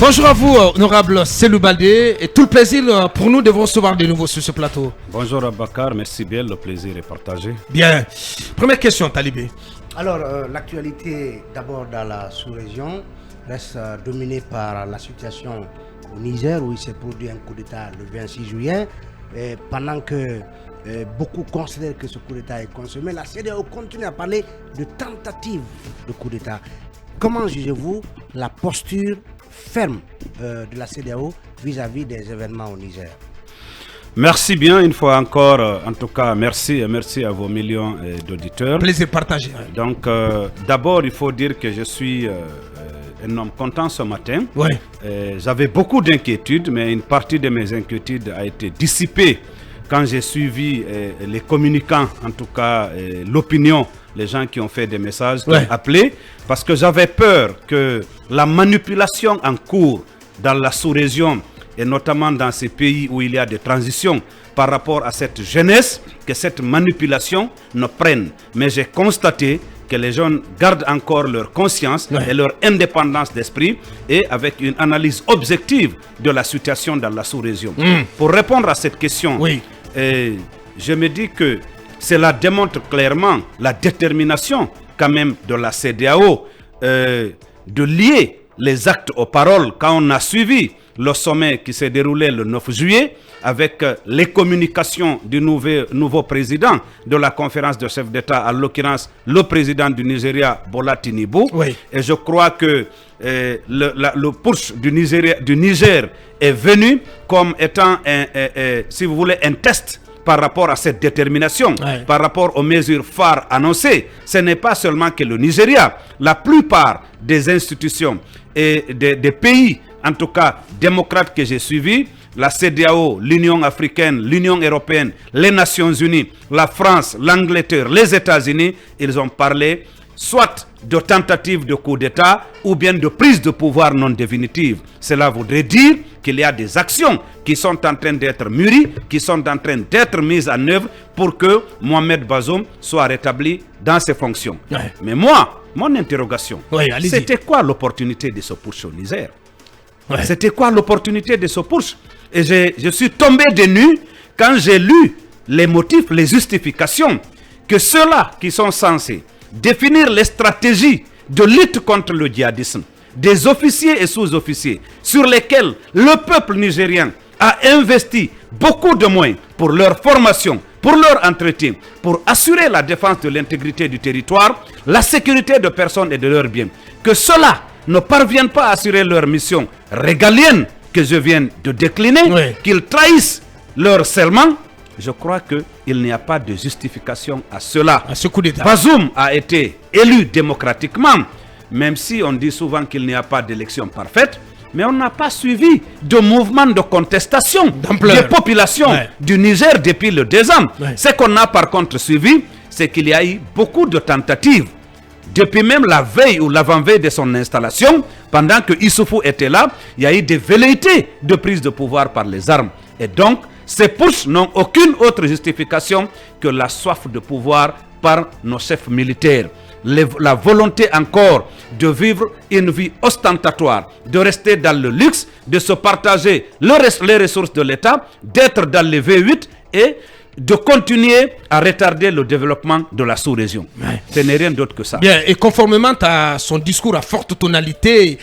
Bonjour à vous, honorable Cellou Baldé, et tout le plaisir pour nous de vous recevoir de nouveau sur ce plateau. Bonjour Abakar, merci bien, le plaisir est partagé. Bien. Première question, Talibé. Alors, l'actualité d'abord dans la sous-région reste dominée par la situation au Niger où il s'est produit un coup d'État le 26 juillet. Et pendant que beaucoup considèrent que ce coup d'État est consommé, la CEDEAO continue à parler de tentative de coup d'État. Comment jugez-vous la posture ferme de la CEDEAO vis-à-vis des événements au Niger? Merci bien, une fois encore, en tout cas, merci à vos millions d'auditeurs. Plaisir partagé. Donc, d'abord, il faut dire que je suis un homme content ce matin. Oui. J'avais beaucoup d'inquiétudes, mais une partie de mes inquiétudes a été dissipée quand j'ai suivi les communicants, en tout cas l'opinion, les gens qui ont fait des messages, qui ont appelé, parce que j'avais peur que la manipulation en cours dans la sous-région, et notamment dans ces pays où il y a des transitions par rapport à cette jeunesse, que cette manipulation ne prenne. Mais j'ai constaté que les jeunes gardent encore leur conscience et leur indépendance d'esprit et avec une analyse objective de la situation dans la sous-région. Pour répondre à cette question, je me dis que cela démontre clairement la détermination quand même de la CEDEAO de lier les actes aux paroles. Quand on a suivi le sommet qui s'est déroulé le 9 juillet avec les communications du nouveau président de la conférence de chefs d'État, en l'occurrence le président du Nigeria, Bola Tinubu. Et je crois que le push du Niger est venu comme étant, si vous voulez, un test par rapport à cette détermination, par rapport aux mesures phares annoncées. Ce n'est pas seulement que le Nigeria, la plupart des institutions et des pays, en tout cas démocrates que j'ai suivis, la CEDEAO, l'Union africaine, l'Union européenne, les Nations unies, la France, l'Angleterre, les États-Unis, ils ont parlé soit de tentative de coup d'État ou bien de prise de pouvoir non définitive. Cela voudrait dire qu'il y a des actions qui sont en train d'être mûries, qui sont en train d'être mises en œuvre pour que Mohamed Bazoum soit rétabli dans ses fonctions. Mais moi, mon interrogation, c'était quoi l'opportunité de ce push au Niger? C'était quoi l'opportunité de ce push? Et je suis tombé de nu quand j'ai lu les motifs, les justifications que ceux-là qui sont censés définir les stratégies de lutte contre le djihadisme, des officiers et sous-officiers sur lesquels le peuple nigérien a investi beaucoup de moyens pour leur formation, pour leur entretien, pour assurer la défense de l'intégrité du territoire, la sécurité de personnes et de leurs biens. Que ceux-là ne parviennent pas à assurer leur mission régalienne que je viens de décliner, qu'ils trahissent leur serment, je crois qu'il n'y a pas de justification à cela. À ce coup d'État. Bazoum a été élu démocratiquement, même si on dit souvent qu'il n'y a pas d'élection parfaite, mais on n'a pas suivi de mouvement de contestation des populations du Niger depuis le 2 ans. Ce qu'on a par contre suivi, c'est qu'il y a eu beaucoup de tentatives. Depuis même la veille ou l'avant-veille de son installation, pendant que Issoufou était là, il y a eu des velléités de prise de pouvoir par les armes. Et donc, ces pushs n'ont aucune autre justification que la soif de pouvoir par nos chefs militaires. La volonté encore de vivre une vie ostentatoire, de rester dans le luxe, de se partager les ressources de l'État, d'être dans les V8 et de continuer à retarder le développement de la sous-région. Ce n'est rien d'autre que ça. Bien, et conformément à son discours à forte tonalité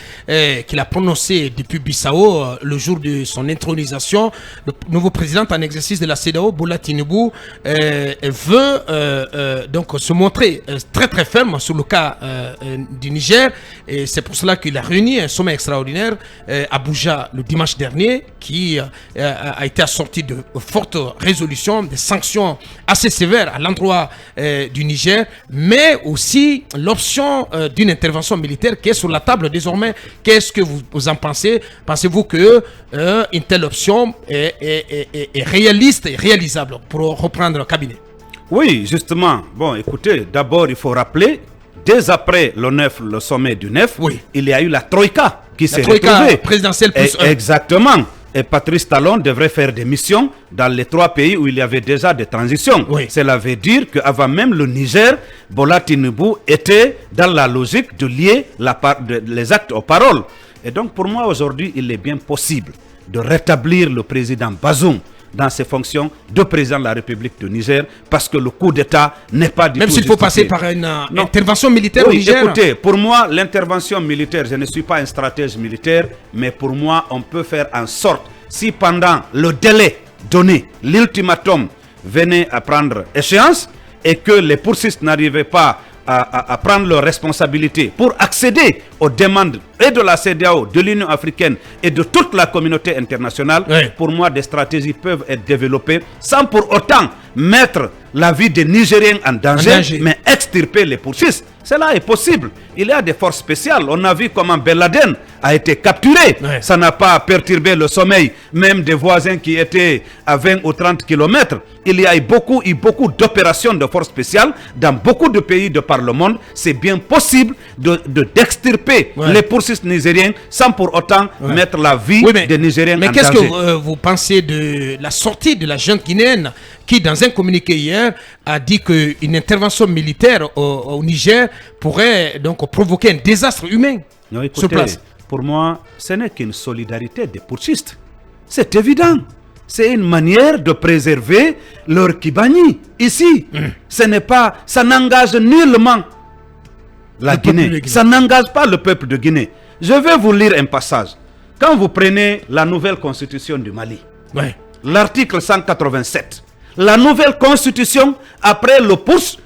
qu'il a prononcé depuis Bissau le jour de son intronisation, le nouveau président en exercice de la CEDEAO, Bola Tinubu, veut donc se montrer très très ferme sur le cas du Niger, et c'est pour cela qu'il a réuni un sommet extraordinaire à Abuja le dimanche dernier qui a été assorti de fortes résolutions, des sanctions assez sévères à l'endroit du Niger, mais aussi l'option d'une intervention militaire qui est sur la table désormais. Qu'est-ce que vous en pensez? Pensez-vous que une telle option est réaliste et réalisable pour reprendre le cabinet? Oui, justement. Bon, écoutez, d'abord il faut rappeler, dès après le sommet du 9, il y a eu la Troïka qui s'est retrouvée. Présidentielle plus 1. Exactement. Et Patrice Talon devrait faire des missions dans les 3 pays où il y avait déjà des transitions. Cela veut dire qu'avant même le Niger, Bola Tinubu était dans la logique de lier les actes aux paroles. Et donc pour moi aujourd'hui, il est bien possible de rétablir le président Bazoum dans ses fonctions de président de la République du Niger, parce que le coup d'État n'est pas du tout Même s'il faut passer par une intervention militaire oui, au Niger. Écoutez, pour moi, l'intervention militaire, je ne suis pas un stratège militaire, mais pour moi, on peut faire en sorte, si pendant le délai donné, l'ultimatum venait à prendre échéance, et que les poursuites n'arrivaient pas à prendre leurs responsabilités pour accéder aux demandes et de la CEDEAO, de l'Union africaine et de toute la communauté internationale, pour moi, des stratégies peuvent être développées sans pour autant mettre la vie des Nigériens en danger. Mais extirper les poursuites, cela est possible. Il y a des forces spéciales. On a vu comment Ben Laden a été capturé. Ça n'a pas perturbé le sommeil même des voisins qui étaient à 20 ou 30 km. Il y a eu beaucoup d'opérations de forces spéciales dans beaucoup de pays de par le monde. C'est bien possible d'extirper les poursuites nigériens sans pour autant mettre la vie des Nigériens en danger. Mais qu'est-ce que vous pensez de la sortie de la junte guinéenne qui, dans un communiqué hier, a dit qu'une intervention militaire au Niger pourrait donc provoquer un désastre humain sur place? Pour moi, ce n'est qu'une solidarité des putschistes. C'est évident. C'est une manière de préserver leur Kibani. Ici, ça n'engage nullement la Guinée. Ça n'engage pas le peuple de Guinée. Je vais vous lire un passage. Quand vous prenez la nouvelle constitution du Mali, l'article 187, la nouvelle constitution, après le putsch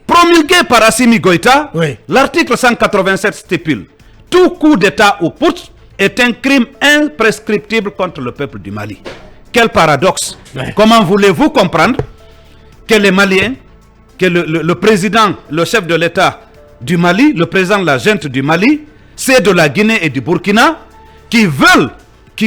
promulgué par Assimi Goïta, l'article 187 stipule: tout coup d'État ou putsch est un crime imprescriptible contre le peuple du Mali. Quel paradoxe! Comment voulez-vous comprendre que les Maliens, que le président, le chef de l'État du Mali, le président de la junte du Mali, c'est de la Guinée et du Burkina, qui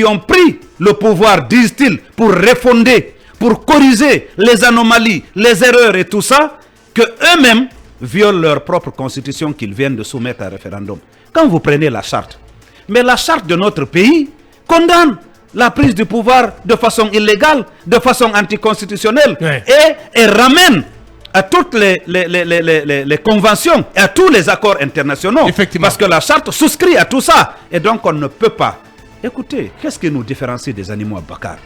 ont pris le pouvoir, disent-ils, pour refonder, pour corriger les anomalies, les erreurs et tout ça, que eux-mêmes violent leur propre constitution qu'ils viennent de soumettre à référendum. Quand vous prenez la charte, mais la charte de notre pays condamne la prise du pouvoir de façon illégale, de façon anticonstitutionnelle, et ramène à toutes les conventions et à tous les accords internationaux. Parce que la charte souscrit à tout ça. Et donc on ne peut pas. Écoutez, qu'est-ce qui nous différencie des animaux à Bakar?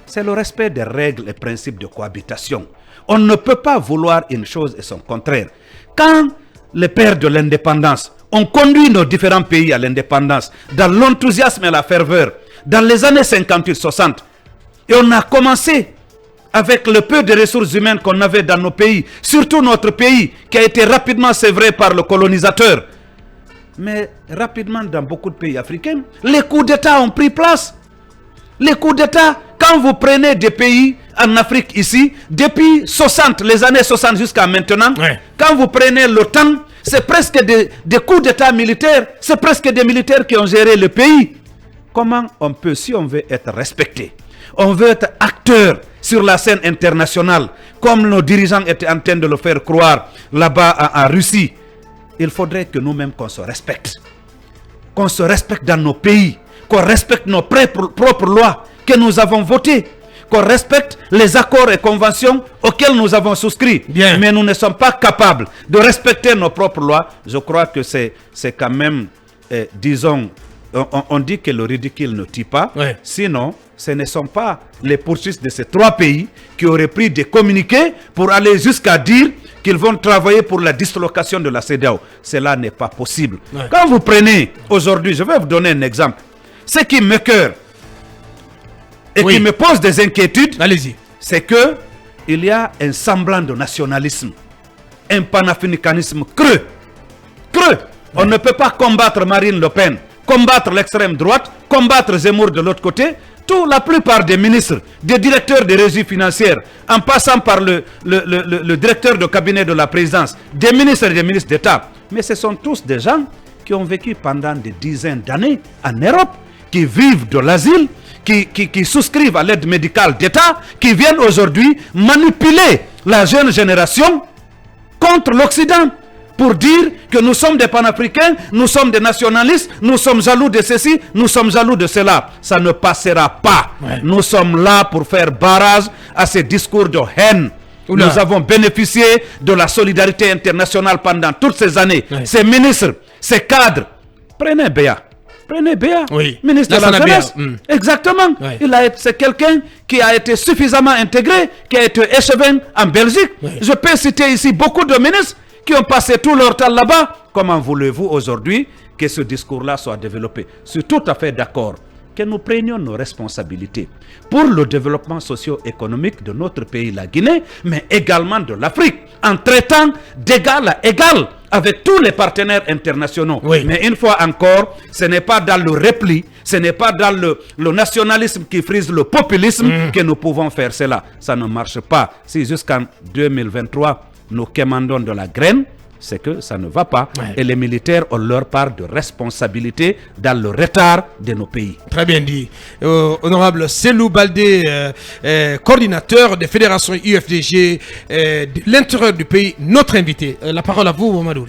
C'est le respect des règles et principes de cohabitation. On ne peut pas vouloir une chose et son contraire. Quand les pères de l'indépendance ont conduit nos différents pays à l'indépendance, dans l'enthousiasme et la ferveur, dans les années 58-60, et on a commencé avec le peu de ressources humaines qu'on avait dans nos pays, surtout notre pays qui a été rapidement sévré par le colonisateur. Mais rapidement dans beaucoup de pays africains, les coups d'État ont pris place. Les coups d'État, quand vous prenez des pays en Afrique ici, depuis les années 60 jusqu'à maintenant, quand vous prenez l'OTAN, c'est presque des coups d'État militaires, c'est presque des militaires qui ont géré le pays. Comment on peut, si on veut être respecté, on veut être acteur sur la scène internationale, comme nos dirigeants étaient en train de le faire croire là-bas en Russie, il faudrait que nous-mêmes qu'on se respecte. Qu'on se respecte dans nos pays, qu'on respecte nos propres lois que nous avons votées, qu'on respecte les accords et conventions auxquels nous avons souscrit. Mais nous ne sommes pas capables de respecter nos propres lois. Je crois que c'est quand même, disons, on dit que le ridicule ne tue pas. Sinon, ce ne sont pas les poursuites de ces trois pays qui auraient pris des communiqués pour aller jusqu'à dire qu'ils vont travailler pour la dislocation de la CEDEAO. Cela n'est pas possible. Quand vous prenez aujourd'hui, je vais vous donner un exemple. Ce qui me cœur et qui me pose des inquiétudes, c'est que il y a un semblant de nationalisme, un panafricanisme creux. On ne peut pas combattre Marine Le Pen, combattre l'extrême droite, combattre Zemmour de l'autre côté. La plupart des ministres, des directeurs des régies financières, en passant par le directeur de cabinet de la présidence, des ministres et des ministres d'État, mais ce sont tous des gens qui ont vécu pendant des dizaines d'années en Europe, qui vivent de l'asile, qui souscrivent à l'aide médicale d'État, qui viennent aujourd'hui manipuler la jeune génération contre l'Occident, pour dire que nous sommes des panafricains, nous sommes des nationalistes, nous sommes jaloux de ceci, nous sommes jaloux de cela. Ça ne passera pas. Nous sommes là pour faire barrage à ces discours de haine. Nous avons bénéficié de la solidarité internationale pendant toutes ces années. Ces ministres, ces cadres, prenez Béa, Prenez Béa, Oui. ministre de la Lassana Béa. Jeunesse. C'est quelqu'un qui a été suffisamment intégré, qui a été échevin en Belgique. Oui. Je peux citer ici beaucoup de ministres qui ont passé tout leur temps là-bas. Comment voulez-vous aujourd'hui que ce discours-là soit développé? Je suis tout à fait d'accord que nous prenions nos responsabilités pour le développement socio-économique de notre pays, la Guinée, mais également de l'Afrique, en traitant d'égal à égal avec tous les partenaires internationaux. Oui. Mais une fois encore, ce n'est pas dans le repli, ce n'est pas dans le nationalisme qui frise le populisme que nous pouvons faire cela. Ça ne marche pas. Si jusqu'en 2023, nous quémandons de la graine, c'est que ça ne va pas. Ouais. Et les militaires ont leur part de responsabilité dans le retard de nos pays. Très bien dit. Honorable Selou Baldé, coordinateur des fédérations UFDG de l'intérieur du pays, notre invité. La parole à vous, Mamadou.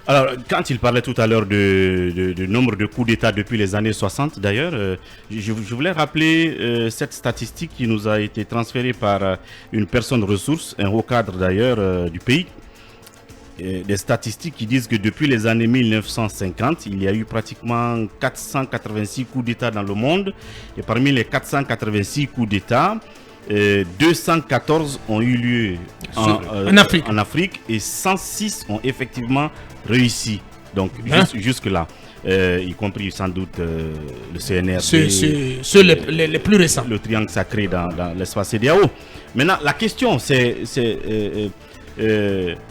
Alors, quand il parlait tout à l'heure du nombre de coups d'État depuis les années 60, d'ailleurs, je voulais rappeler cette statistique qui nous a été transférée par une personne ressource, un haut cadre d'ailleurs du pays. Des statistiques qui disent que depuis les années 1950, il y a eu pratiquement 486 coups d'État dans le monde. Et parmi les 486 coups d'État, 214 ont eu lieu en Afrique et 106 ont effectivement réussi. Donc jusque-là, y compris sans doute le CNRD, Ceux les plus récents. le triangle sacré dans l'espace CEDEAO. Maintenant, la question c'est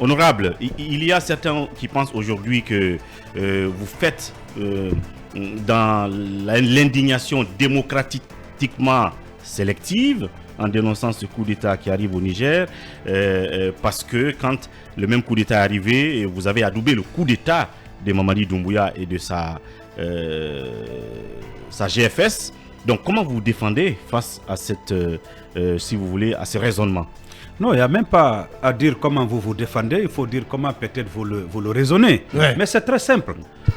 honorable, il y a certains qui pensent aujourd'hui que vous faites dans l'indignation démocratiquement sélective en dénonçant ce coup d'État qui arrive au Niger, parce que quand le même coup d'État est arrivé, vous avez adoubé le coup d'État de Mamadi Doumbouya et de sa GFS. Donc comment vous vous défendez face à cette, si vous voulez, à ce raisonnement? Non, il n'y a même pas à dire comment vous vous défendez, il faut dire comment peut-être vous le raisonnez. Ouais. Mais c'est très simple.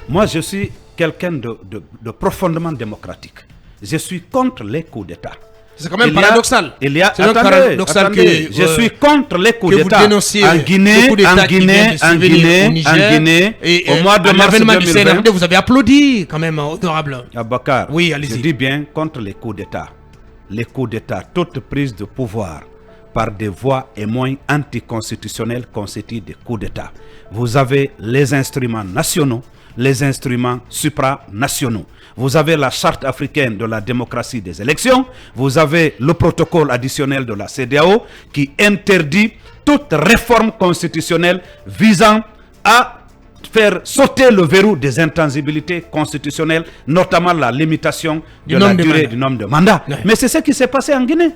Moi, je suis quelqu'un de profondément démocratique. Je suis contre les coups d'État. C'est quand même paradoxal. Attendez, je suis contre les coups d'État en Guinée, et au mois de mars l'avènement du 2020. CNRD, vous avez applaudi quand même, honorable. Abakar, Oui, allez-y. je dis bien contre les coups d'État. Les coups d'État, toute prise de pouvoir par des voies et moyens anticonstitutionnels constituent des coups d'État. Vous avez les instruments nationaux, les instruments supranationaux. Vous avez la charte africaine de la démocratie des élections. Vous avez le protocole additionnel de la CEDEAO qui interdit toute réforme constitutionnelle visant à faire sauter le verrou des intangibilités constitutionnelles, notamment la limitation de la durée du nombre de mandats. Ouais. Mais c'est ce qui s'est passé en Guinée.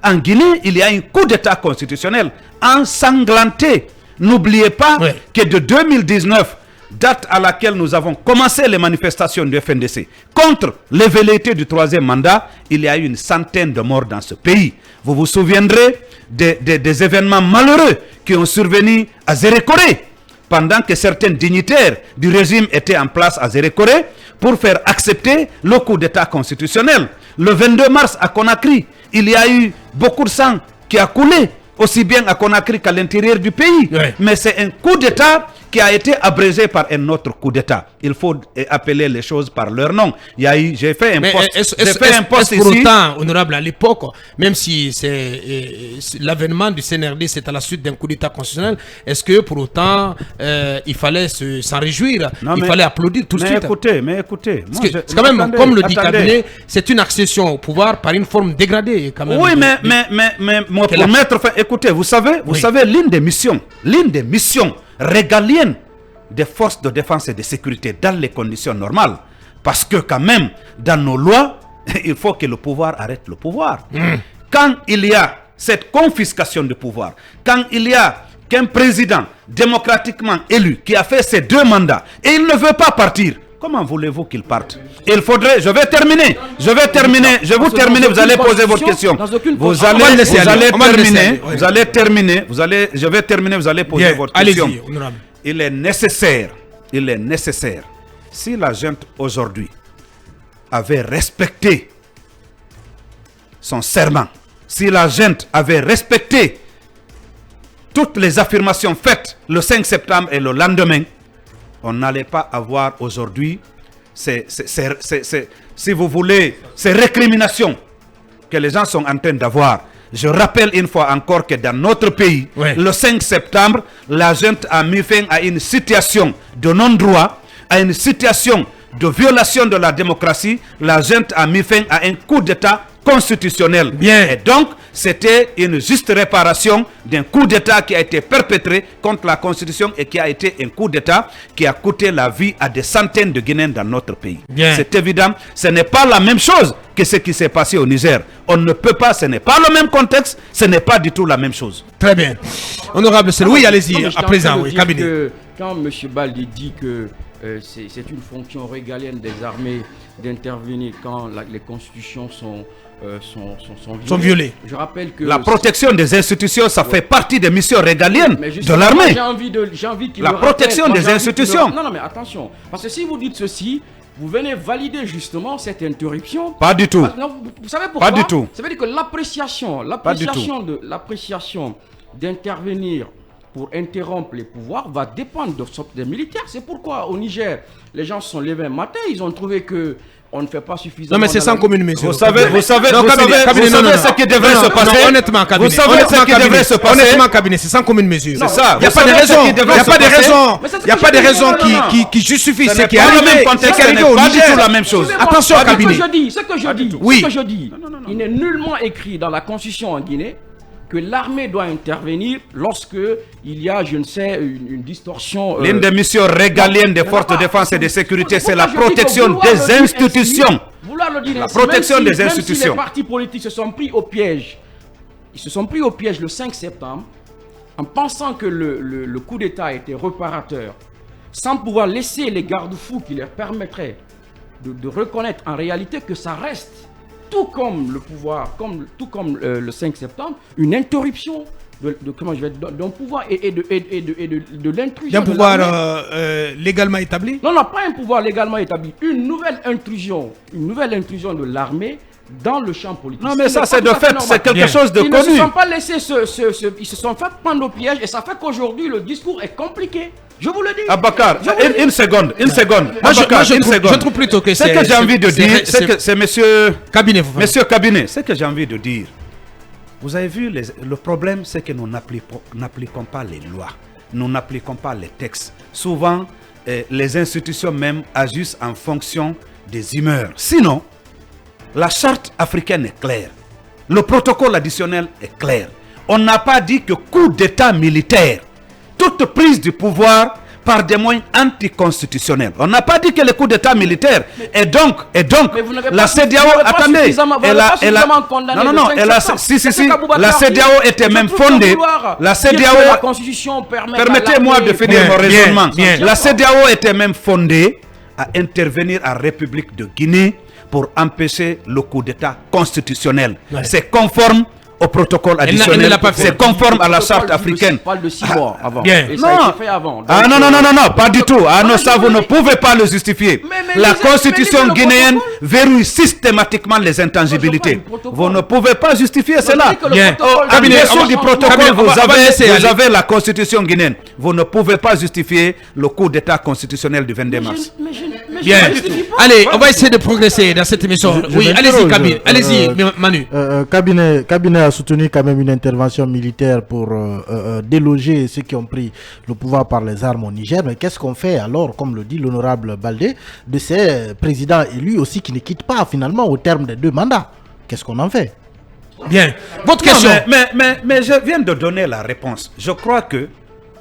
En Guinée, il y a un coup d'État constitutionnel ensanglanté. N'oubliez pas que de 2019, date à laquelle nous avons commencé les manifestations du FNDC contre les velléités du troisième mandat, il y a eu une centaine de morts dans ce pays. Vous vous souviendrez des événements malheureux qui ont survenu à Zérékoré, pendant que certains dignitaires du régime étaient en place à Zérékoré pour faire accepter le coup d'État constitutionnel. Le 22 mars à Conakry, il y a eu beaucoup de sang qui a coulé, aussi bien à Conakry qu'à l'intérieur du pays. Ouais. Mais c'est un coup d'État qui a été abrégé par un autre coup d'État. Il faut appeler les choses par leur nom. Il y a eu, j'ai fait un post pour autant, honorable, à l'époque, même si l'avènement du CNRD c'est à la suite d'un coup d'État constitutionnel, est-ce que pour autant il fallait s'en réjouir? Il fallait applaudir tout de suite? Mais écoutez, c'est quand même, comme le dit Cabinet, c'est une accession au pouvoir par une forme dégradée quand même. Oui, mais moi, pour mettre fin, écoutez, vous savez, l'une des missions régalienne des forces de défense et de sécurité dans les conditions normales, parce que quand même dans nos lois il faut que le pouvoir arrête le pouvoir. Quand il y a cette confiscation de pouvoir, quand il y a qu'un président démocratiquement élu qui a fait ses 2 mandats et il ne veut pas partir, comment voulez-vous qu'il parte? Il faudrait, je vais terminer, vous allez poser votre question. Vous allez terminer, je vais terminer, vous allez poser votre question. Il est nécessaire, si la junte aujourd'hui avait respecté son serment, si la junte avait respecté toutes les affirmations faites le 5 septembre et le lendemain, on n'allait pas avoir aujourd'hui si vous voulez, ces récriminations que les gens sont en train d'avoir. Je rappelle une fois encore que dans notre pays, le 5 septembre, la junte a mis fin à une situation de non-droit, à une situation de violation de la démocratie. La junte a mis fin à un coup d'État constitutionnel. Bien. Et donc, c'était une juste réparation d'un coup d'État qui a été perpétré contre la Constitution et qui a été un coup d'État qui a coûté la vie à des centaines de Guinéens dans notre pays. C'est évident, ce n'est pas la même chose que ce qui s'est passé au Niger. On ne peut pas, ce n'est pas le même contexte, ce n'est pas du tout la même chose. Très bien. Honorable Sel, oui, allez-y, à présent, oui, cabinet. Quand M. Baldi dit que c'est une fonction régalienne des armées d'intervenir quand les constitutions sont violées. Je rappelle que la protection des institutions, ça fait partie des missions régaliennes de l'armée. J'ai envie qu'il la protection des institutions. Non, mais attention, parce que si vous dites ceci, vous venez valider justement cette interruption. Pas du tout. Non, vous savez pourquoi? Pas du tout. Ça veut dire que l'appréciation d'intervenir pour interrompre les pouvoirs va dépendre des militaires. C'est pourquoi au Niger, les gens se sont levés un matin, ils ont trouvé que on ne fait pas suffisamment. Non mais c'est sans commune mesure. Vous savez ce qui devrait se passer. Honnêtement, cabinet. Vous savez ce qui devrait se passer. Honnêtement, cabinet, c'est sans commune mesure. C'est ça. Il n'y a pas de raison. Il n'y a pas de raison qui justifie ce qui est arrivé. C'est qui est arrivé au Niger. La même chose. Attention, cabinet. Ce que je dis, il n'est nullement écrit dans la constitution en Guinée que l'armée doit intervenir lorsque il y a, je ne sais, une distorsion. L'une des missions régaliennes des forces de défense et de sécurité, c'est la protection des institutions. La protection des institutions. Si les partis politiques se sont pris au piège, ils se sont pris au piège le 5 septembre, en pensant que le coup d'État était réparateur, sans pouvoir laisser les garde-fous qui leur permettraient de reconnaître en réalité que ça reste, tout comme le pouvoir, tout comme le 5 septembre, une interruption d'un pouvoir et de l'intrusion. D'un pouvoir légalement établi? Non, pas un pouvoir légalement établi. Une nouvelle intrusion de l'armée dans le champ politique. Non, mais ça, c'est de fait, c'est quelque chose de connu. Ils ne se sont pas laissés ils se sont fait prendre au piège et ça fait qu'aujourd'hui, le discours est compliqué. Je vous le dis. Abakar, une seconde. Moi, je trouve plutôt que c'est... Ce que j'ai envie de dire, c'est monsieur Cabinet. Monsieur Cabinet, ce que j'ai envie de dire, vous avez vu, le problème, c'est que nous n'appliquons pas les lois. Nous n'appliquons pas les textes. Souvent, les institutions même agissent en fonction des humeurs. Sinon, la charte africaine est claire. Le protocole additionnel est clair. On n'a pas dit que coup d'État militaire, toute prise du pouvoir par des moyens anticonstitutionnels. On n'a pas dit que le coup d'État militaire. Et donc, la CEDEAO, attendez, la CEDEAO était même fondée. La CEDEAO, permettez-moi de finir mon raisonnement. La CEDEAO était même fondée à intervenir en République de Guinée pour empêcher le coup d'État constitutionnel. C'est conforme au protocole additionnel, c'est conforme à la charte africaine. Je parle de 6 mois avant. Bien. Et ça a été fait avant. Non, pas du tout. Ah non, ça vous ne pouvez pas le justifier. La constitution guinéenne verrouille systématiquement les intangibilités. Vous ne pouvez pas justifier cela. En dessous du protocole, vous avez la constitution guinéenne. Vous ne pouvez pas justifier le coup d'État constitutionnel du 22 mars. Bien. Allez, on va essayer de progresser dans cette émission. Oui, allez-y, Cabinet. Allez-y, Manu. Cabinet a soutenu quand même une intervention militaire pour déloger ceux qui ont pris le pouvoir par les armes au Niger. Mais qu'est-ce qu'on fait alors, comme le dit l'honorable Baldé, de ces présidents élus aussi qui ne quittent pas finalement au terme des 2 mandats? Qu'est-ce qu'on en fait? Bien. Votre question. Mais je viens de donner la réponse. Je crois que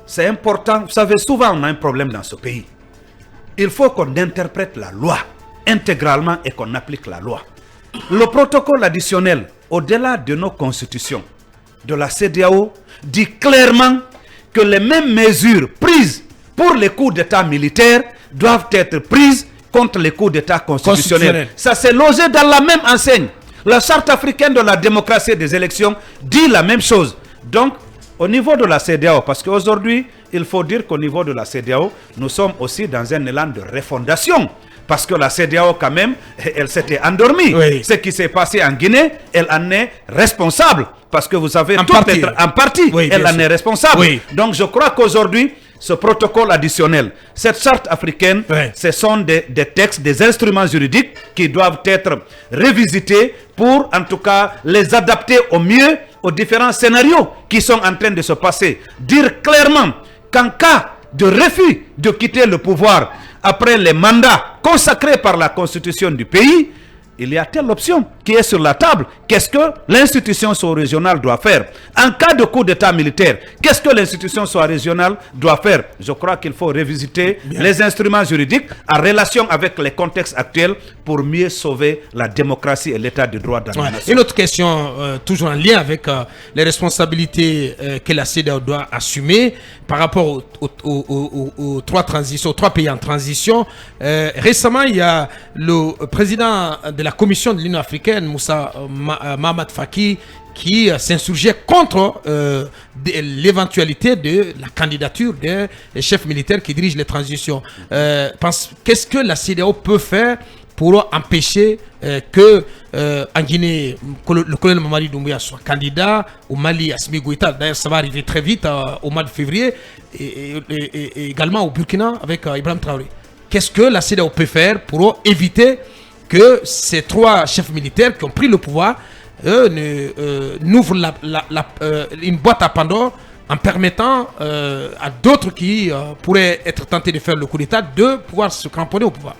c'est important. Vous savez, souvent on a un problème dans ce pays. Il faut qu'on interprète la loi intégralement et qu'on applique la loi. Le protocole additionnel, au-delà de nos constitutions, de la CEDEAO, dit clairement que les mêmes mesures prises pour les coups d'État militaires doivent être prises contre les coups d'État constitutionnels. Ça s'est logé dans la même enseigne. La charte africaine de la démocratie et des élections dit la même chose. Donc, au niveau de la CEDEAO, parce qu'aujourd'hui, il faut dire qu'au niveau de la CEDEAO, nous sommes aussi dans un élan de refondation. Parce que la CEDEAO, quand même, elle s'était endormie. Oui. Ce qui s'est passé en Guinée, elle en est responsable. Parce que vous savez, en partie, oui, elle en est responsable. Oui. Donc je crois qu'aujourd'hui, ce protocole additionnel, cette charte africaine, ce sont des textes, des instruments juridiques qui doivent être revisités pour, en tout cas, les adapter au mieux aux différents scénarios qui sont en train de se passer. Dire clairement qu'en cas de refus de quitter le pouvoir après les mandats consacrés par la constitution du pays, il y a telle option qui est sur la table. Qu'est-ce que l'institution sous-régionale doit faire? En cas de coup d'état militaire, qu'est-ce que l'institution sous-régionale doit faire? Je crois qu'il faut revisiter les instruments juridiques en relation avec les contextes actuels pour mieux sauver la démocratie et l'état de droit dans la nation. Une autre question, toujours en lien avec les responsabilités que la CEDEAO doit assumer par rapport aux trois transitions, aux trois pays en transition. Récemment, il y a le président de la Commission de l'Union africaine, Moussa Mahamat Faki, qui s'insurgeait contre l'éventualité de la candidature des chefs militaires qui dirigent les transitions. Qu'est-ce que la CEDEAO peut faire pour empêcher que en Guinée, le colonel Mamadi Doumbouya soit candidat, au Mali, Assimi Goïta, d'ailleurs ça va arriver très vite au mois de février, et également au Burkina avec Ibrahim Traoré. Qu'est-ce que la CEDEAO peut faire pour éviter que ces trois chefs militaires qui ont pris le pouvoir n'ouvrent une boîte à Pandore en permettant à d'autres qui pourraient être tentés de faire le coup d'État de pouvoir se cramponner au pouvoir?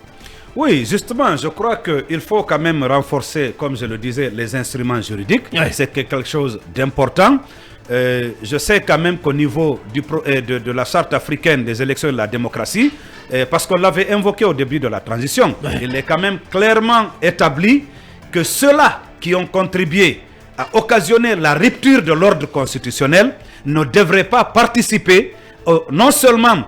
Oui, justement, je crois qu'il faut quand même renforcer, comme je le disais, les instruments juridiques. C'est quelque chose d'important. Je sais quand même qu'au niveau de la charte africaine des élections et de la démocratie, parce qu'on l'avait invoqué au début de la transition, il est quand même clairement établi que ceux-là qui ont contribué à occasionner la rupture de l'ordre constitutionnel ne devraient pas participer non seulement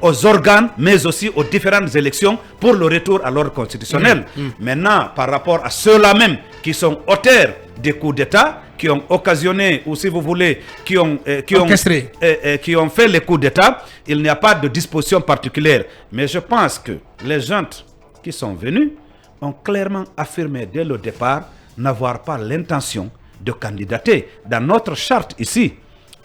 aux organes, mais aussi aux différentes élections pour le retour à l'ordre constitutionnel. Maintenant, par rapport à ceux-là même qui sont auteurs des coups d'État, qui ont occasionné, ou si vous voulez, qui ont fait les coups d'État, il n'y a pas de disposition particulière. Mais je pense que les gens qui sont venus ont clairement affirmé dès le départ n'avoir pas l'intention de candidater. Dans notre charte ici,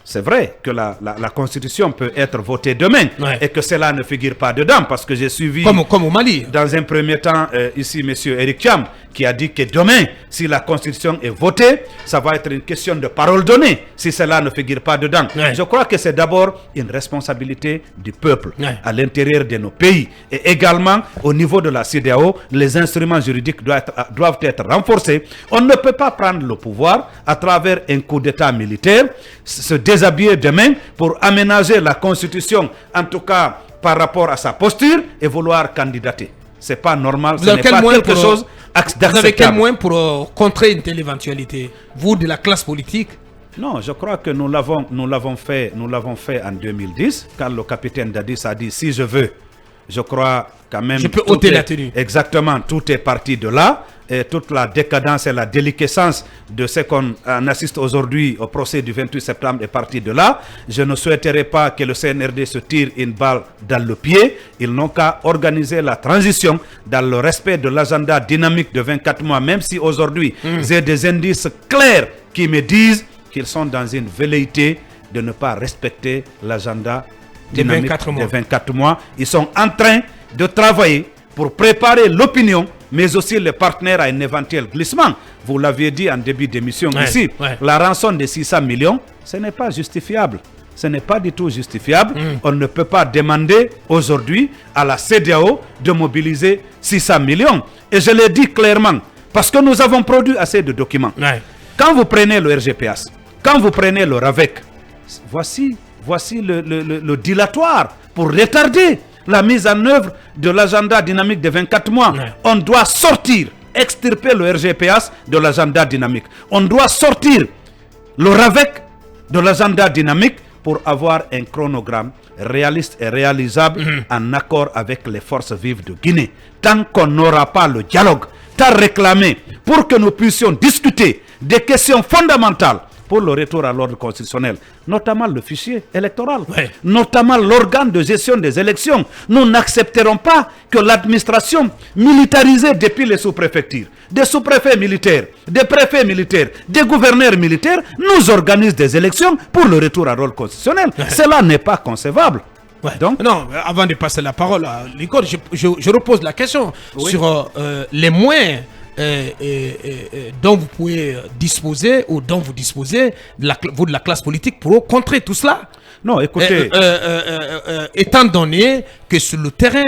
c'est vrai que la Constitution peut être votée demain et que cela ne figure pas dedans, parce que j'ai suivi comme au Mali. Dans un premier temps ici M. Eric Thiam qui a dit que demain, si la Constitution est votée, ça va être une question de parole donnée si cela ne figure pas dedans. Je crois que c'est d'abord une responsabilité du peuple à l'intérieur de nos pays, et également au niveau de la CEDEAO, les instruments juridiques doivent être renforcés. On ne peut pas prendre le pouvoir à travers un coup d'État militaire, se déshabiller demain pour aménager la Constitution, en tout cas par rapport à sa posture, et vouloir candidater. C'est pas normal, ce n'est pas quelque chose d'acceptable. Vous avez quel moyen pour contrer une telle éventualité, vous de la classe politique? Non, je crois que nous l'avons fait en 2010, quand le capitaine Dadis a dit si je veux, je crois quand même... Je peux ôter la tenue. Exactement, tout est parti de là. Et toute la décadence et la déliquescence de ce qu'on assiste aujourd'hui au procès du 28 septembre est partie de là. Je ne souhaiterais pas que le CNRD se tire une balle dans le pied. Ils n'ont qu'à organiser la transition dans le respect de l'agenda dynamique de 24 mois, même si aujourd'hui j'ai des indices clairs qui me disent qu'ils sont dans une velléité de ne pas respecter l'agenda dynamique de 24 mois. Ils sont en train de travailler pour préparer l'opinion, mais aussi les partenaires à un éventuel glissement. Vous l'aviez dit en début d'émission ici, la rançon de 600 millions, ce n'est pas justifiable. Ce n'est pas du tout justifiable. On ne peut pas demander aujourd'hui à la CEDEAO de mobiliser 600 millions. Et je l'ai dit clairement, parce que nous avons produit assez de documents. Quand vous prenez le RGPS, quand vous prenez le RAVEC, voici le dilatoire pour retarder la mise en œuvre de l'agenda dynamique de 24 mois. On doit sortir, extirper le RGPS de l'agenda dynamique. On doit sortir le RAVEC de l'agenda dynamique pour avoir un chronogramme réaliste et réalisable en accord avec les forces vives de Guinée. Tant qu'on n'aura pas le dialogue, tant réclamé pour que nous puissions discuter des questions fondamentales pour le retour à l'ordre constitutionnel, notamment le fichier électoral, notamment l'organe de gestion des élections. Nous n'accepterons pas que l'administration militarisée depuis les sous-préfectures, des sous-préfets militaires, des préfets militaires, des gouverneurs militaires, nous organise des élections pour le retour à l'ordre constitutionnel. Cela n'est pas concevable. Ouais. Donc, non, avant de passer la parole à Licor, je repose la question sur les moyens dont vous pouvez disposer ou dont vous disposez, vous de la classe politique, pour contrer tout cela. non, écoutez, Étant donné que sur le terrain,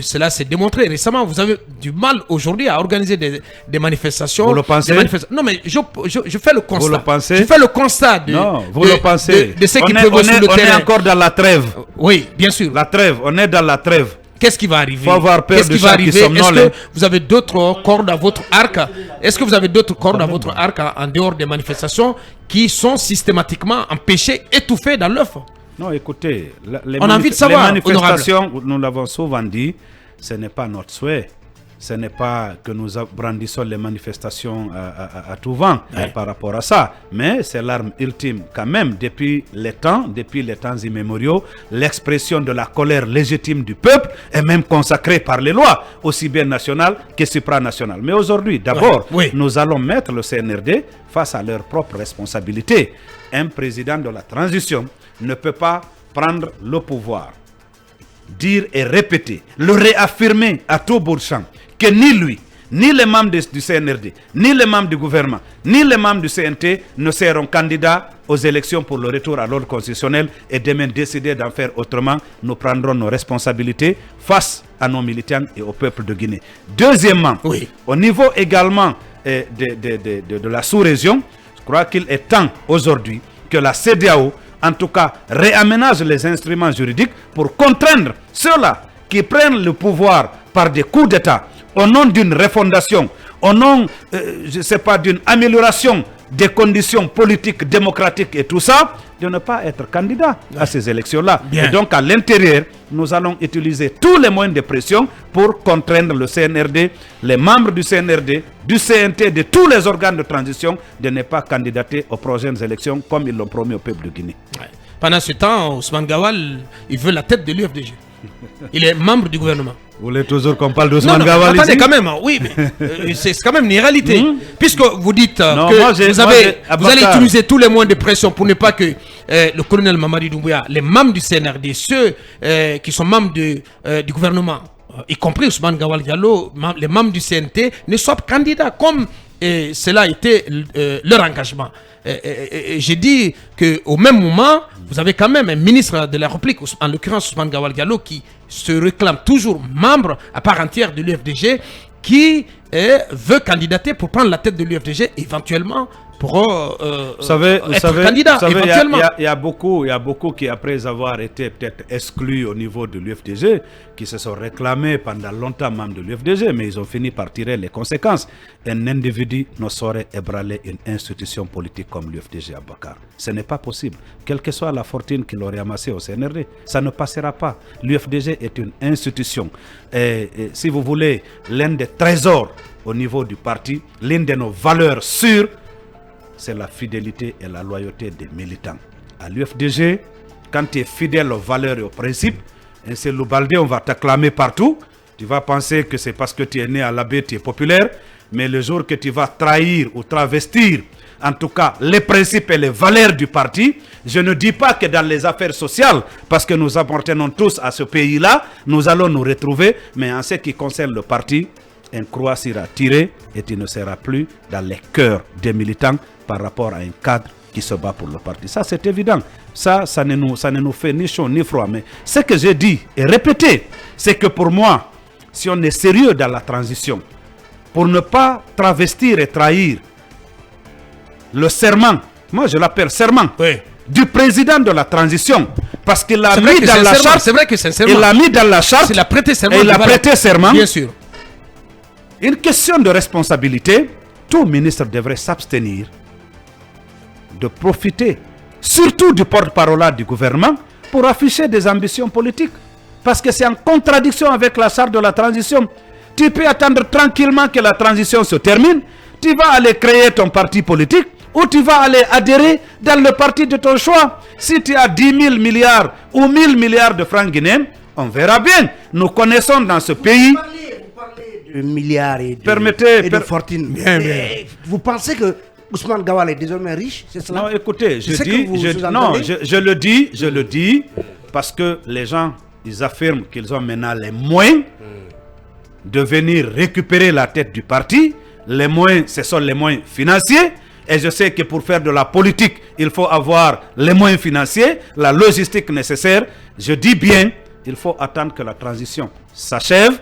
cela s'est démontré récemment, vous avez du mal aujourd'hui à organiser des manifestations. Vous le pensez? Non, mais je fais le constat. Vous le pensez? Je fais le constat de, non, vous le pensez. de ce qui peut voir sur le terrain. On est encore dans la trêve. Oui, bien sûr. La trêve, on est dans la trêve. Qu'est-ce qui va arriver? Faut avoir peur Qu'est-ce de qui va chat qui arriver? Est-ce somnole. que vous avez d'autres cordes à votre arc? Est-ce que vous avez d'autres cordes à votre arc en dehors des manifestations qui sont systématiquement empêchées, étouffées dans l'œuf? Non, écoutez, On a envie de savoir, les manifestations, nous l'avons souvent dit, ce n'est pas notre souhait. Ce n'est pas que nous brandissons les manifestations à tout vent par rapport à ça. Mais c'est l'arme ultime quand même, depuis les temps immémoriaux, l'expression de la colère légitime du peuple est même consacrée par les lois, aussi bien nationales que supranationales. Mais aujourd'hui, d'abord, nous allons mettre le CNRD face à leurs propres responsabilités. Un président de la transition ne peut pas prendre le pouvoir, dire et répéter, le réaffirmer à tout bout de champ, que ni lui, ni les membres du CNRD, ni les membres du gouvernement, ni les membres du CNT ne seront candidats aux élections pour le retour à l'ordre constitutionnel, et demain décider d'en faire autrement, nous prendrons nos responsabilités face à nos militants et au peuple de Guinée. Deuxièmement, au niveau également de la sous-région, je crois qu'il est temps aujourd'hui que la CEDEAO, en tout cas, réaménage les instruments juridiques pour contraindre ceux-là qui prennent le pouvoir par des coups d'État au nom d'une refondation, au nom, je ne sais pas, d'une amélioration des conditions politiques, démocratiques et tout ça, de ne pas être candidat à ces élections-là. Et donc, à l'intérieur, nous allons utiliser tous les moyens de pression pour contraindre le CNRD, les membres du CNRD, du CNT, de tous les organes de transition, de ne pas candidater aux prochaines élections comme ils l'ont promis au peuple de Guinée. Pendant ce temps, Ousmane Gawal, il veut la tête de l'UFDG. Il est membre du gouvernement. Vous voulez toujours qu'on parle d'Ousmane Gawal ici? Attendez, quand même, oui, mais c'est quand même une réalité. Puisque vous dites que vous allez utiliser tous les moyens de pression pour ne pas que le colonel Mamadi Doumbouya, les membres du CNRD, ceux qui sont membres du gouvernement, y compris Ousmane Gawal Diallo, les membres du CNT, ne soient pas candidats comme cela a été leur engagement. J'ai dit qu'au même moment, vous avez quand même un ministre de la République, en l'occurrence Ousmane Gawal Diallo, qui se réclame toujours membre à part entière de l'UFDG, qui veut candidater pour prendre la tête de l'UFDG, éventuellement pour être candidat. Il y a beaucoup qui, après avoir été peut-être exclus au niveau de l'UFDG, qui se sont réclamés pendant longtemps membres de l'UFDG, mais ils ont fini par tirer les conséquences. Un individu ne saurait ébranler une institution politique comme l'UFDG à Bakar. Ce n'est pas possible. Quelle que soit la fortune qu'il aurait amassée au CNRD, ça ne passera pas. L'UFDG est une institution. Et si vous voulez, l'un des trésors au niveau du parti, l'une de nos valeurs sûres, c'est la fidélité et la loyauté des militants. À l'UFDG, quand tu es fidèle aux valeurs et aux principes, et c'est Loubaldé, on va t'acclamer partout. Tu vas penser que c'est parce que tu es né à l'abbé, tu es populaire. Mais le jour que tu vas trahir ou travestir, en tout cas, les principes et les valeurs du parti, je ne dis pas que dans les affaires sociales, parce que nous appartenons tous à ce pays-là, nous allons nous retrouver. Mais en ce qui concerne le parti, un croix sera tiré et tu ne seras plus dans les cœurs des militants par rapport à un cadre qui se bat pour le parti. Ça, c'est évident. Ça ne nous fait ni chaud ni froid. Mais ce que j'ai dit et répété, c'est que pour moi, si on est sérieux dans la transition, pour ne pas travestir et trahir le serment, moi je l'appelle serment, du président de la transition, parce qu'il l'a mis dans la charte. C'est vrai que c'est un serment. Il l'a mis dans la charte. Il a prêté serment. Et il a prêté serment. Bien sûr. Une question de responsabilité, tout ministre devrait s'abstenir de profiter, surtout du porte-parole du gouvernement, pour afficher des ambitions politiques. Parce que c'est en contradiction avec la charte de la transition. Tu peux attendre tranquillement que la transition se termine, tu vas aller créer ton parti politique, ou tu vas aller adhérer dans le parti de ton choix. Si tu as 10 000 milliards ou 1000 milliards de francs guinéens, on verra bien. Nous connaissons dans ce pays... de milliards et de fortune. Vous pensez que Ousmane Gawal est désormais riche, c'est cela? Non, écoutez, je le dis parce que les gens, ils affirment qu'ils ont maintenant les moyens de venir récupérer la tête du parti. Les moyens, ce sont les moyens financiers. Et je sais que pour faire de la politique, il faut avoir les moyens financiers, la logistique nécessaire. Je dis bien, il faut attendre que la transition s'achève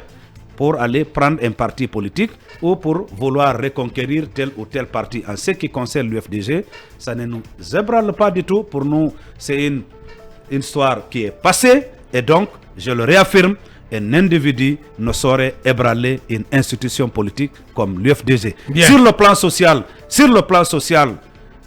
pour aller prendre un parti politique ou pour vouloir reconquérir tel ou tel parti. En ce qui concerne l'UFDG, ça ne nous ébranle pas du tout. Pour nous, c'est une histoire qui est passée. Et donc, je le réaffirme, un individu ne saurait ébranler une institution politique comme l'UFDG. Sur le plan social,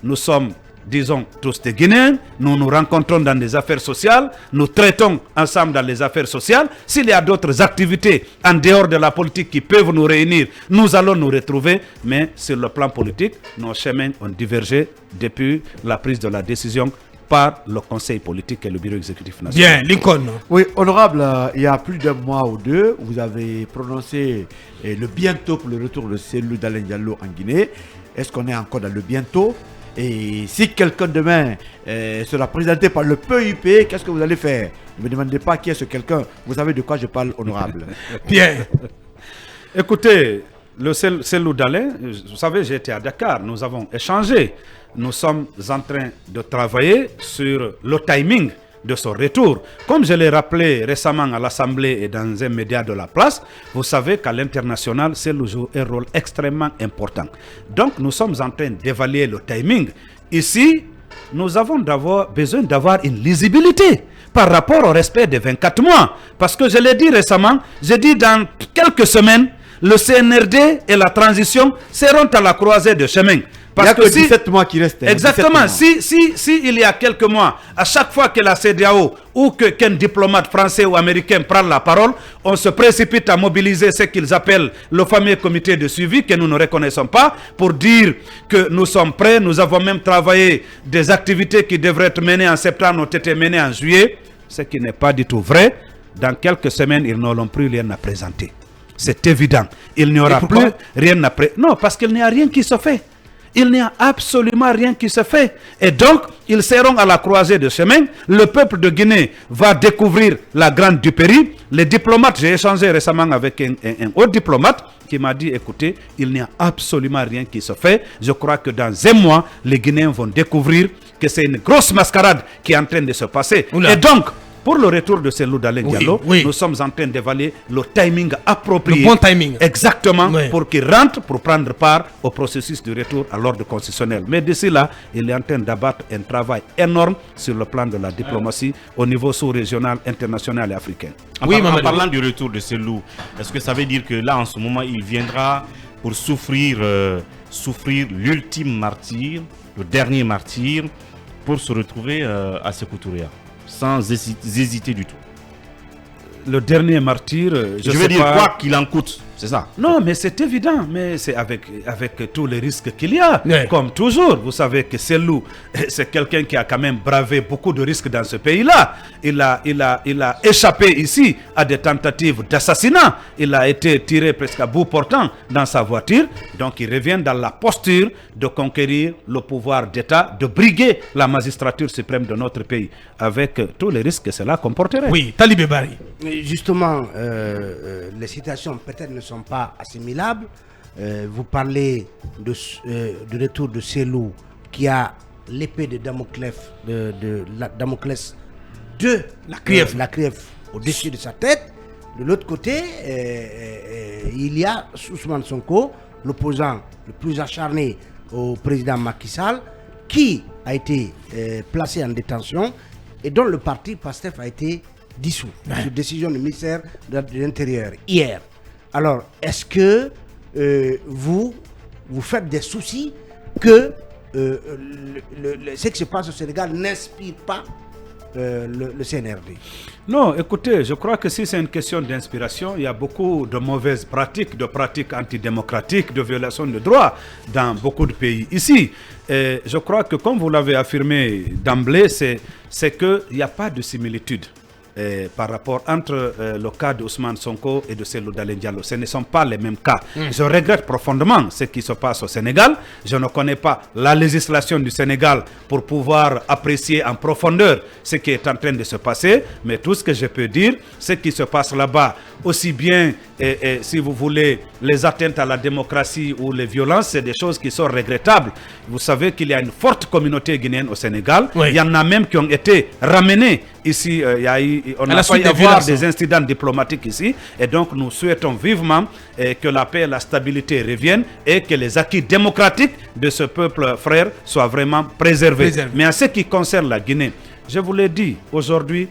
nous sommes, disons, tous des Guinéens. Nous nous rencontrons dans des affaires sociales. Nous traitons ensemble dans les affaires sociales. S'il y a d'autres activités en dehors de la politique qui peuvent nous réunir, nous allons nous retrouver. Mais sur le plan politique, nos chemins ont divergé depuis la prise de la décision par le Conseil politique et le Bureau exécutif national. Bien, Lincoln. Oui, honorable, il y a plus d'un mois ou deux, vous avez prononcé le bientôt pour le retour de Cellou Dalein Diallo en Guinée. Est-ce qu'on est encore dans le bientôt? Et si quelqu'un demain sera présenté par le PUP, qu'est-ce que vous allez faire? Ne me demandez pas qui est ce quelqu'un. Vous savez de quoi je parle, honorable. Bien. Écoutez, le Cellou Dalein, vous savez, j'étais à Dakar, nous avons échangé. Nous sommes en train de travailler sur le timing de son retour. Comme je l'ai rappelé récemment à l'Assemblée et dans un média de la place, vous savez qu'à l'international, Cellou joue un rôle extrêmement important. Donc, nous sommes en train d'évaluer le timing. Ici, nous avons besoin d'avoir une lisibilité par rapport au respect des 24 mois. Parce que je l'ai dit récemment, j'ai dit dans quelques semaines, le CNRD et la transition seront à la croisée de chemin. Parce il n'y a que 17 mois qui restent. Exactement. Si il y a quelques mois, à chaque fois que la CEDEAO ou qu'un diplomate français ou américain prend la parole, on se précipite à mobiliser ce qu'ils appellent le fameux comité de suivi que nous ne reconnaissons pas pour dire que nous sommes prêts. Nous avons même travaillé des activités qui devraient être menées en septembre, ont été menées en juillet, ce qui n'est pas du tout vrai. Dans quelques semaines, ils n'auront plus rien à présenter. C'est évident. Il n'y aura plus rien à présenter. Non, parce qu'il n'y a rien qui se fait. Il n'y a absolument rien qui se fait. Et donc, ils seront à la croisée de chemin. Le peuple de Guinée va découvrir la grande Dupéry. Les diplomates, j'ai échangé récemment avec un haut diplomate qui m'a dit, écoutez, il n'y a absolument rien qui se fait. Je crois que dans un mois, les Guinéens vont découvrir que c'est une grosse mascarade qui est en train de se passer. Oula. Et donc, pour le retour de Cellou Dalein Diallo, nous sommes en train d'évaluer le timing approprié. Le bon timing. Exactement, pour qu'il rentre, pour prendre part au processus de retour à l'ordre constitutionnel. Mais d'ici là, il est en train d'abattre un travail énorme sur le plan de la diplomatie au niveau sous-régional, international et africain. En parlant du retour de Cellou, est-ce que ça veut dire que là, en ce moment, il viendra pour souffrir l'ultime martyr, le dernier martyr, pour se retrouver à Sékou Touré? Sans hésiter du tout. Le dernier martyr, je veux dire, quoi qu'il en coûte, c'est ça? Non, mais c'est évident, mais c'est avec tous les risques qu'il y a. Comme toujours, vous savez que Cellou, c'est quelqu'un qui a quand même bravé beaucoup de risques dans ce pays-là. Il a échappé ici à des tentatives d'assassinat. Il a été tiré presque à bout portant dans sa voiture. Donc il revient dans la posture de conquérir le pouvoir d'État, de briguer la magistrature suprême de notre pays, avec tous les risques que cela comporterait. Oui, Talibé Bari. Justement, les situations peut-être ne sont pas assimilables. Vous parlez du retour de Cellou qui a l'épée de Damoclès de la Krief au-dessus de sa tête. De l'autre côté, il y a Ousmane Sonko, l'opposant le plus acharné au président Macky Sall, qui a été placé en détention et dont le parti PASTEF a été dissous, sur décision du ministère de l'Intérieur hier. Alors, est-ce que vous faites des soucis que ce qui se passe au Sénégal n'inspire pas le CNRD? Non, écoutez, je crois que si c'est une question d'inspiration, il y a beaucoup de mauvaises pratiques, de pratiques antidémocratiques, de violations de droits dans beaucoup de pays. Ici, je crois que comme vous l'avez affirmé d'emblée, c'est qu'il n'y a pas de similitude par rapport entre le cas d'Ousmane Sonko et de Cellou Dalein Diallo. Ce ne sont pas les mêmes cas. Je regrette profondément ce qui se passe au Sénégal. Je ne connais pas la législation du Sénégal pour pouvoir apprécier en profondeur ce qui est en train de se passer. Mais tout ce que je peux dire, ce qui se passe là-bas, aussi bien, si vous voulez, les atteintes à la démocratie ou les violences, c'est des choses qui sont regrettables. Vous savez qu'il y a une forte communauté guinéenne au Sénégal. Oui. Il y en a même qui ont été ramenés ici. On a failli avoir des incidents diplomatiques ici. Et donc, nous souhaitons vivement que la paix et la stabilité reviennent et que les acquis démocratiques de ce peuple frère soient vraiment préservés. Mais en ce qui concerne la Guinée, je vous l'ai dit, aujourd'hui,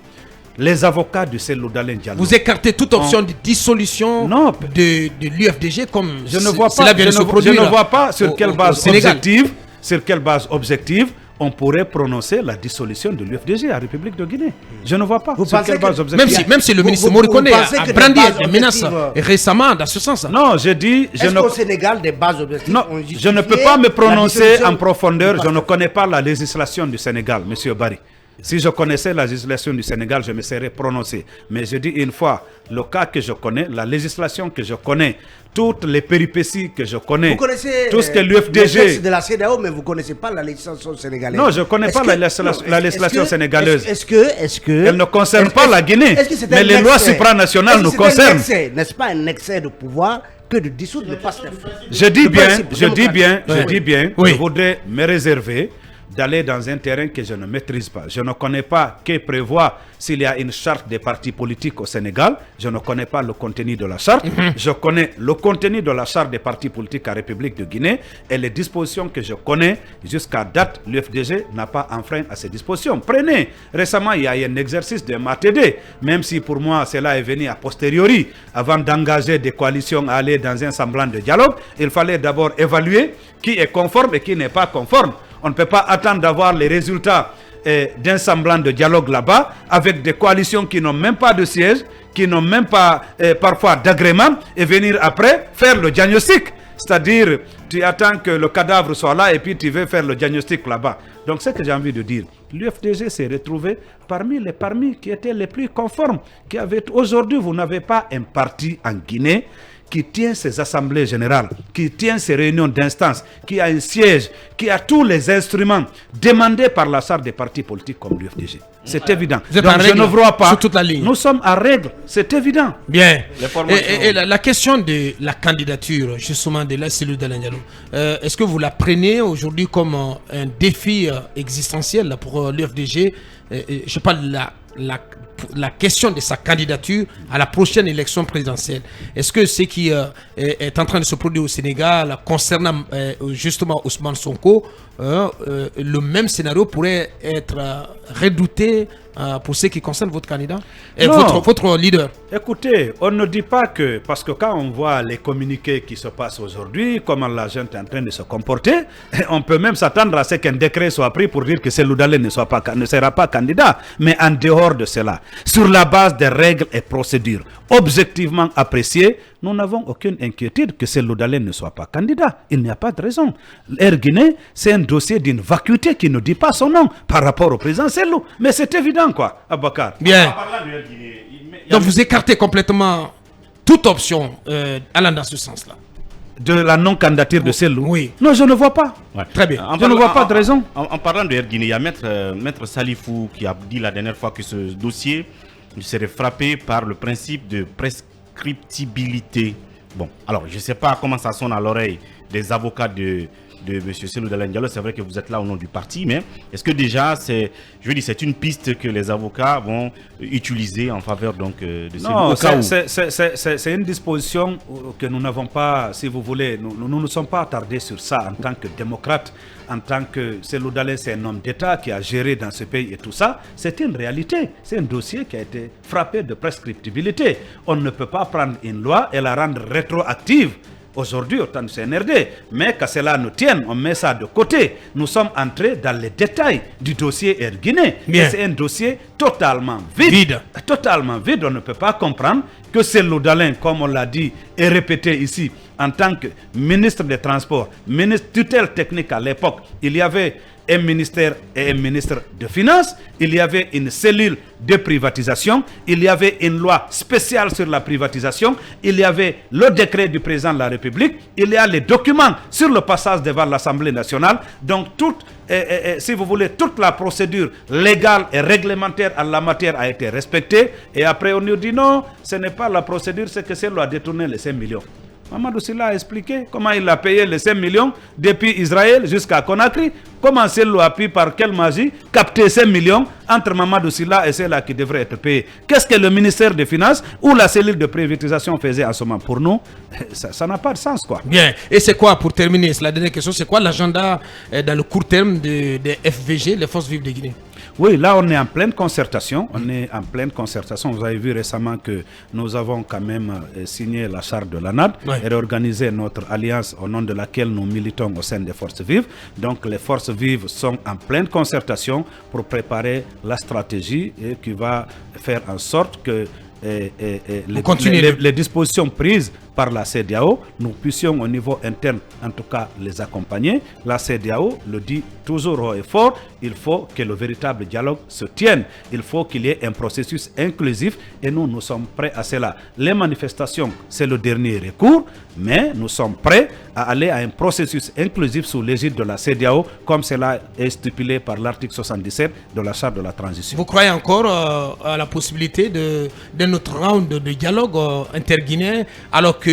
les avocats de Cellou Dalein Diallo. Vous écartez toute option de dissolution de l'UFDG comme je ne vois pas sur quelle base objective on pourrait prononcer la dissolution de l'UFDG à République de Guinée. Je ne vois pas sur quelle base objective. Même si le ministre Morikone a brandi des menaces récemment dans ce sens. Non, je dis... Est-ce qu'au Sénégal, des bases objectives ont justifié je ne peux pas me prononcer en profondeur. Je ne connais pas la législation du Sénégal, M. Barry. Si je connaissais la législation du Sénégal, je me serais prononcé. Mais je dis une fois, le cas que je connais, la législation que je connais, toutes les péripéties que je connais, vous connaissez tout ce que l'UFDG... le texte de la CEDEAO, mais vous ne connaissez pas la législation sénégalaise. Non, je ne connais pas la législation sénégalaise. Est-ce que... Elle ne concerne pas la Guinée, mais les lois supranationales nous concernent. N'est-ce pas un excès de pouvoir que de dissoudre le PASTEF? Je dis bien, je voudrais me réserver d'aller dans un terrain que je ne maîtrise pas. Je ne connais pas que prévoit s'il y a une charte des partis politiques au Sénégal. Je ne connais pas le contenu de la charte. Je connais le contenu de la charte des partis politiques à République de Guinée et les dispositions que je connais jusqu'à date, l'UFDG n'a pas enfreint à ces dispositions. Prenez, récemment il y a eu un exercice de MATD, même si pour moi cela est venu a posteriori, avant d'engager des coalitions à aller dans un semblant de dialogue, il fallait d'abord évaluer qui est conforme et qui n'est pas conforme. On ne peut pas attendre d'avoir les résultats d'un semblant de dialogue là-bas avec des coalitions qui n'ont même pas de siège, qui n'ont même pas parfois d'agrément et venir après faire le diagnostic. C'est-à-dire, tu attends que le cadavre soit là et puis tu veux faire le diagnostic là-bas. Donc, ce que j'ai envie de dire, l'UFDG s'est retrouvé parmi qui étaient les plus conformes. Aujourd'hui, vous n'avez pas un parti en Guinée qui tient ses assemblées générales, qui tient ses réunions d'instance, qui a un siège, qui a tous les instruments demandés par la charte des partis politiques comme l'UFDG. C'est évident. Donc je ne vois pas. Sur toute la ligne. Nous sommes à règle, c'est évident. Bien. Et la question de la candidature, justement, de la Cellou Dalein Diallo, est-ce que vous la prenez aujourd'hui comme un défi existentiel pour l'UFDG? Je parle de la question de sa candidature à la prochaine élection présidentielle. Est-ce que ce qui est en train de se produire au Sénégal concernant justement Ousmane Sonko, le même scénario pourrait être redouté pour ce qui concerne votre candidat et votre leader? Écoutez, on ne dit pas que, parce que quand on voit les communiqués qui se passent aujourd'hui, comment la gente est en train de se comporter, on peut même s'attendre à ce qu'un décret soit pris pour dire que Cellou Dalein ne sera pas candidat. Mais en dehors de cela, sur la base des règles et procédures objectivement appréciées, nous n'avons aucune inquiétude que Cellou Dalein ne soit pas candidat. Il n'y a pas de raison. Air Guinée, c'est un dossier d'une vacuité qui ne dit pas son nom par rapport au président Cellou. Mais c'est évident, quoi, Abakar. Bien. Donc vous écartez complètement toute option allant dans ce sens-là. De la non-candidature de Cellou? Oui. Non, je ne vois pas. Ouais. Très bien. Je ne vois pas de raison. En parlant de Air Guinée, il y a Maître Salifou qui a dit la dernière fois que ce dossier serait frappé par le principe de prescriptibilité. Bon, alors je ne sais pas comment ça sonne à l'oreille des avocats de M. Cellou Dalein Diallo. C'est vrai que vous êtes là au nom du parti, mais est-ce que déjà c'est une piste que les avocats vont utiliser en faveur donc de Cellou? Non, c'est une disposition que nous n'avons pas, si vous voulez, nous ne nous sommes pas attardés sur ça en tant que démocrate, en tant que Cellou Dalein, c'est un homme d'État qui a géré dans ce pays et tout ça. C'est une réalité, c'est un dossier qui a été frappé de prescriptibilité. On ne peut pas prendre une loi et la rendre rétroactive aujourd'hui au temps du CNRD, mais qu'à cela nous tienne, on met ça de côté. Nous sommes entrés dans les détails du dossier Air Guinée. Et c'est un dossier totalement vide. Totalement vide. On ne peut pas comprendre que Cellou Dalein, comme on l'a dit et répété ici, en tant que ministre des Transports, ministre tutelle technique à l'époque, il y avait un ministère et un ministre de Finances, il y avait une cellule de privatisation, il y avait une loi spéciale sur la privatisation, il y avait le décret du président de la République, il y a les documents sur le passage devant l'Assemblée nationale. Donc, si vous voulez, toute la procédure légale et réglementaire en la matière a été respectée. Et après, on nous dit non, ce n'est pas la procédure, c'est que c'est loi détourné les 5 millions. Mamadou Sylla a expliqué comment il a payé les 5 millions depuis Israël jusqu'à Conakry. Comment Cellou a pu, par quelle magie, capter 5 millions entre Mamadou Sylla et celle-là qui devrait être payée. Qu'est-ce que le ministère des Finances ou la cellule de privatisation faisait en ce moment? Pour nous, ça n'a pas de sens, quoi. Bien. Et c'est quoi, pour terminer, c'est la dernière question, c'est quoi l'agenda dans le court terme des FVG, les Forces Vives de Guinée? Oui, là on est en pleine concertation. Vous avez vu récemment que nous avons quand même signé la charte de l'ANAD et réorganisé notre alliance au nom de laquelle nous militons au sein des Forces Vives. Donc les Forces Vives sont en pleine concertation pour préparer la stratégie et qui va faire en sorte que les dispositions prises par la CEDEAO, nous puissions au niveau interne, en tout cas, les accompagner. La CEDEAO le dit toujours haut et fort, il faut que le véritable dialogue se tienne. Il faut qu'il y ait un processus inclusif et nous sommes prêts à cela. Les manifestations, c'est le dernier recours, mais nous sommes prêts à aller à un processus inclusif sous l'égide de la CEDEAO, comme cela est stipulé par l'article 77 de la Charte de la transition. Vous croyez encore à la possibilité d'un autre round de dialogue interguinéen, alors que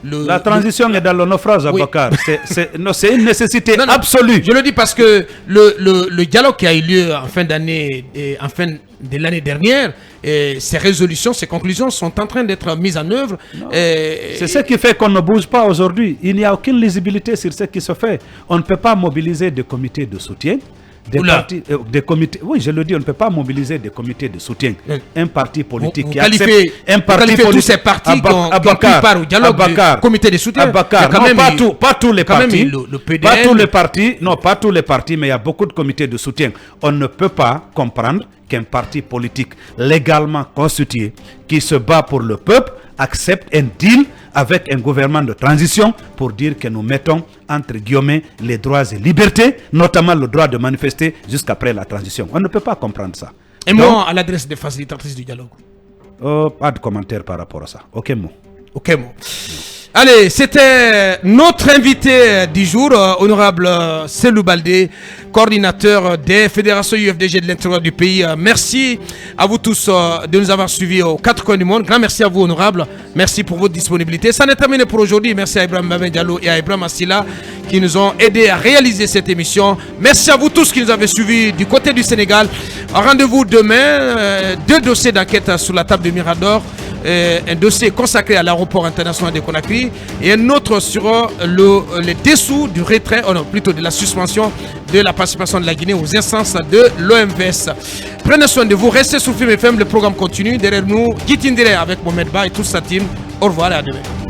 la transition est dans le naufrage, Abakar. C'est une nécessité absolue. Je le dis parce que le dialogue qui a eu lieu en fin d'année, en fin de l'année dernière, ces résolutions, ces conclusions sont en train d'être mises en œuvre. C'est ce qui fait qu'on ne bouge pas aujourd'hui. Il n'y a aucune lisibilité sur ce qui se fait. On ne peut pas mobiliser des comités de soutien. Des comités, oui, je le dis, on ne peut pas mobiliser des comités de soutien. Un parti politique qui accepte tous ces partis qui ont pris part au dialogue du comité de soutien. Pas tous les partis. Pas tous les partis, mais il y a beaucoup de comités de soutien. On ne peut pas comprendre qu'un parti politique légalement constitué qui se bat pour le peuple accepte un deal avec un gouvernement de transition pour dire que nous mettons entre guillemets les droits et libertés, notamment le droit de manifester jusqu'après la transition. On ne peut pas comprendre ça. Et moi, à l'adresse des facilitatrices du dialogue. Pas de commentaire par rapport à ça. Aucun mot. Allez, c'était notre invité du jour, honorable Cellou Baldé, coordinateur des fédérations UFDG de l'intérieur du pays. Merci à vous tous de nous avoir suivis aux 4 coins du monde. Grand merci à vous, honorable. Merci pour votre disponibilité. Ça n'est terminé pour aujourd'hui. Merci à Ibrahim Babin Diallo et à Ibrahim Assila qui nous ont aidés à réaliser cette émission. Merci à vous tous qui nous avez suivis du côté du Sénégal. Rendez-vous demain. 2 dossiers d'enquête sur la table de Mirador. Un dossier consacré à l'aéroport international de Conakry et un autre sur les dessous du retrait, plutôt de la suspension de la participation de la Guinée aux instances de l'OMVS. Prenez soin de vous, restez sur Film FM, le programme continue. Derrière nous, Guy Tindere avec Mohamed Ba et toute sa team. Au revoir et à demain.